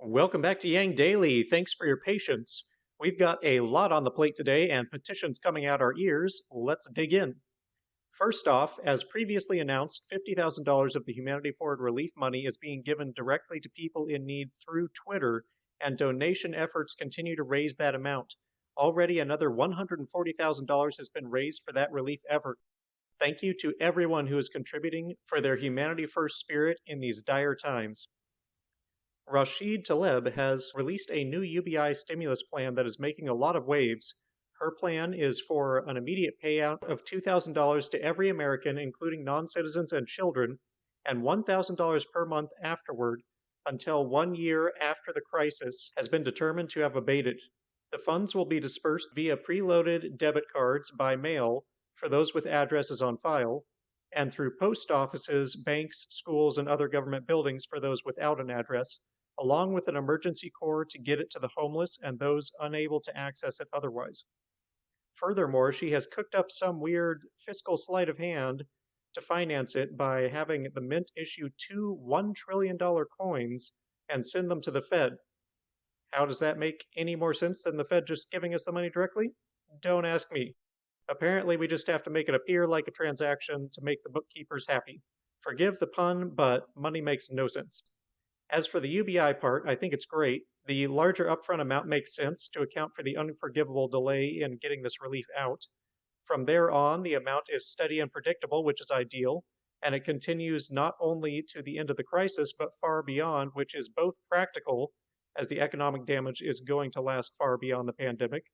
Welcome back to Yang Daily. Thanks for your patience. We've got a lot on the plate today and petitions coming out our ears. Let's dig in. First off, as previously announced, $50,000 of the Humanity Forward relief money is being given directly to people in need through Twitter, and donation efforts continue to raise that amount. Already another $140,000 has been raised for that relief effort. Thank you to everyone who is contributing for their humanity first spirit in these dire times. Rashid Taleb has released a new UBI stimulus plan that is making a lot of waves. Her plan is for an immediate payout of $2,000 to every American, including non-citizens and children, and $1,000 per month afterward until 1 year after the crisis has been determined to have abated. The funds will be dispersed via preloaded debit cards by mail for those with addresses on file, and through post offices, banks, schools, and other government buildings for those without an address, along with an emergency corps to get it to the homeless and those unable to access it otherwise. Furthermore, she has cooked up some weird fiscal sleight of hand to finance it by having the Mint issue two $1 trillion coins and send them to the Fed. How does that make any more sense than the Fed just giving us the money directly? Don't ask me. Apparently, we just have to make it appear like a transaction to make the bookkeepers happy. Forgive the pun, but money makes no sense. As for the UBI part, I think it's great. The larger upfront amount makes sense to account for the unforgivable delay in getting this relief out. From there on, the amount is steady and predictable, which is ideal, and it continues not only to the end of the crisis, but far beyond, which is both practical, as the economic damage is going to last far beyond the pandemic,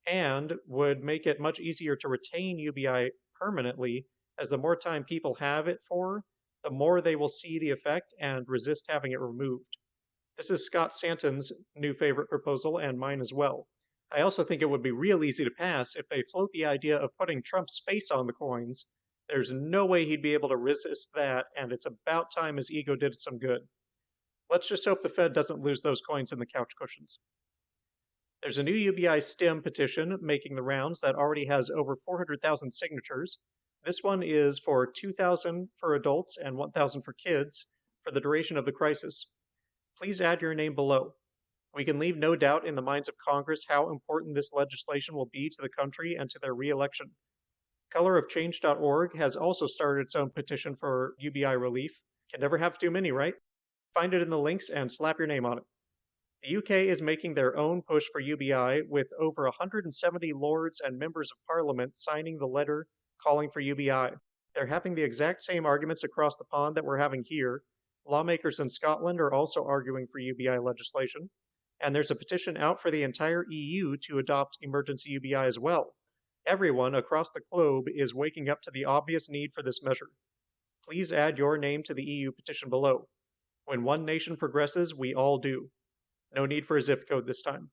and would make it much easier to retain UBI permanently, as the more time people have it for, the more they will see the effect and resist having it removed. This is Scott Santon's new favorite proposal and mine as well. I also think it would be real easy to pass if they float the idea of putting Trump's face on the coins. There's no way he'd be able to resist that, and it's about time his ego did some good. Let's just hope the Fed doesn't lose those coins in the couch cushions. There's a new UBI Stim petition making the rounds that already has over 400,000 signatures. This one is for 2,000 for adults and 1,000 for kids for the duration of the crisis. Please add your name below. We can leave no doubt in the minds of Congress how important this legislation will be to the country and to their re-election. Colorofchange.org has also started its own petition for UBI relief. Can never have too many, right? Find it in the links and slap your name on it. The UK is making their own push for UBI, with over 170 lords and members of parliament signing the letter calling for UBI. They're having the exact same arguments across the pond that we're having here. Lawmakers in Scotland are also arguing for UBI legislation, and there's a petition out for the entire EU to adopt emergency UBI as well. Everyone across the globe is waking up to the obvious need for this measure. Please add your name to the EU petition below. When one nation progresses, we all do. No need for a zip code this time.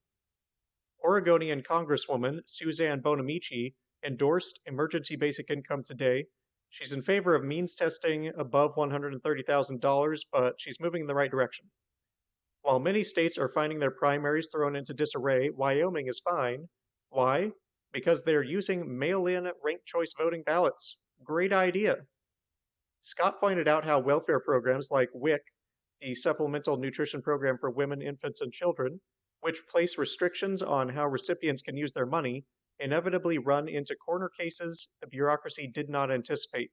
Oregonian Congresswoman Suzanne Bonamici endorsed emergency basic income today. She's in favor of means testing above $130,000, but she's moving in the right direction. While many states are finding their primaries thrown into disarray, Wyoming is fine. Why? Because they're using mail-in ranked choice voting ballots. Great idea. Scott pointed out how welfare programs like WIC, the Supplemental Nutrition Program for Women, Infants, and Children, which place restrictions on how recipients can use their money, inevitably run into corner cases the bureaucracy did not anticipate.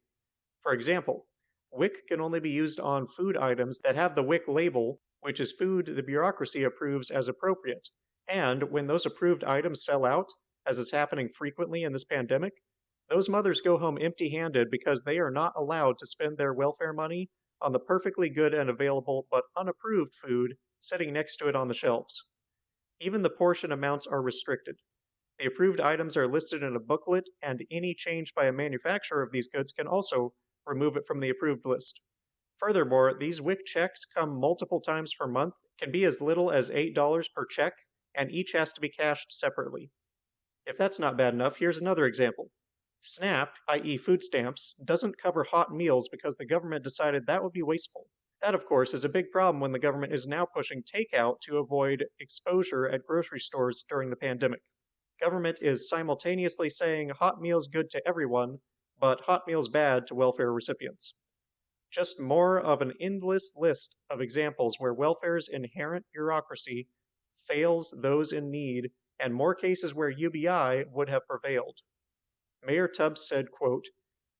For example, WIC can only be used on food items that have the WIC label, which is food the bureaucracy approves as appropriate. And when those approved items sell out, as is happening frequently in this pandemic, those mothers go home empty-handed because they are not allowed to spend their welfare money on the perfectly good and available but unapproved food sitting next to it on the shelves. Even the portion amounts are restricted. The approved items are listed in a booklet, and any change by a manufacturer of these goods can also remove it from the approved list. Furthermore, these WIC checks come multiple times per month, can be as little as $8 per check, and each has to be cashed separately. If that's not bad enough, here's another example. SNAP, i.e. food stamps, doesn't cover hot meals because the government decided that would be wasteful. That, of course, is a big problem when the government is now pushing takeout to avoid exposure at grocery stores during the pandemic. Government is simultaneously saying hot meals good to everyone, but hot meals bad to welfare recipients. Just more of an endless list of examples where welfare's inherent bureaucracy fails those in need, and more cases where UBI would have prevailed. Mayor Tubbs said, quote,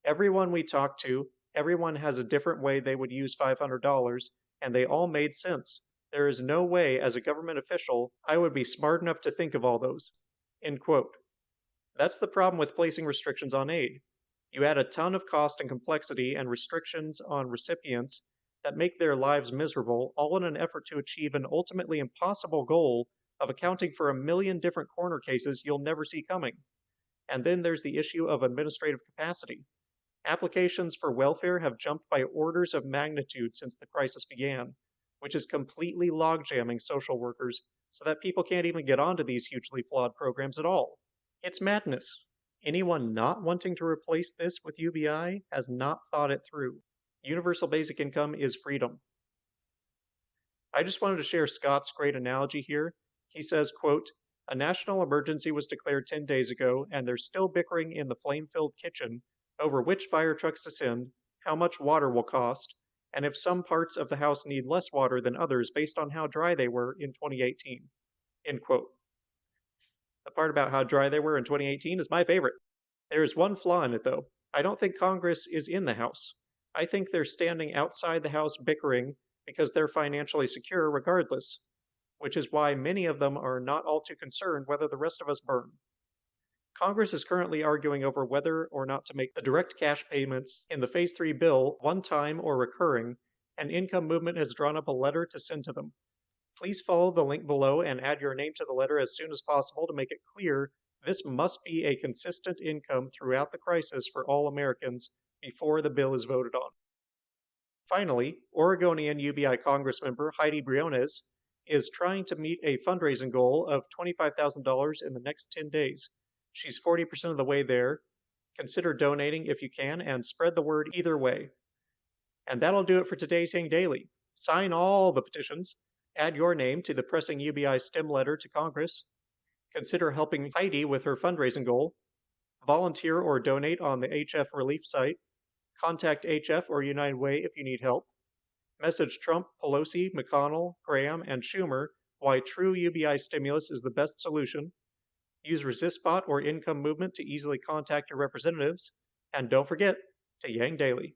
"Everyone we talked to, everyone has a different way they would use $500, and they all made sense. There is no way, as a government official, I would be smart enough to think of all those." End quote. That's the problem with placing restrictions on aid. You add a ton of cost and complexity and restrictions on recipients that make their lives miserable, all in an effort to achieve an ultimately impossible goal of accounting for a million different corner cases you'll never see coming. And then there's the issue of administrative capacity. Applications for welfare have jumped by orders of magnitude since the crisis began, which is completely logjamming social workers so that people can't even get onto these hugely flawed programs at all. It's madness. Anyone not wanting to replace this with UBI has not thought it through. Universal basic income is freedom. I just wanted to share Scott's great analogy here. He says, quote, "A national emergency was declared 10 days ago, and they're still bickering in the flame-filled kitchen over which fire trucks to send, how much water will cost, and if some parts of the house need less water than others based on how dry they were in 2018. End quote. The part about how dry they were in 2018 is my favorite. There is one flaw in it, though. I don't think Congress is in the House. I think they're standing outside the House bickering because they're financially secure regardless, which is why many of them are not all too concerned whether the rest of us burn. Congress is currently arguing over whether or not to make the direct cash payments in the Phase 3 bill one-time or recurring, and Income Movement has drawn up a letter to send to them. Please follow the link below and add your name to the letter as soon as possible to make it clear this must be a consistent income throughout the crisis for all Americans before the bill is voted on. Finally, Oregonian UBI Congressmember Heidi Briones is trying to meet a fundraising goal of $25,000 in the next 10 days. She's 40% of the way there. Consider donating if you can and spread the word either way. And that'll do it for today's Yang Daily. Sign all the petitions. Add your name to the pressing UBI Stim letter to Congress. Consider helping Heidi with her fundraising goal. Volunteer or donate on the HF Relief site. Contact HF or United Way if you need help. Message Trump, Pelosi, McConnell, Graham, and Schumer why true UBI stimulus is the best solution. Use ResistBot or Income Movement to easily contact your representatives. And don't forget to Yang Daily.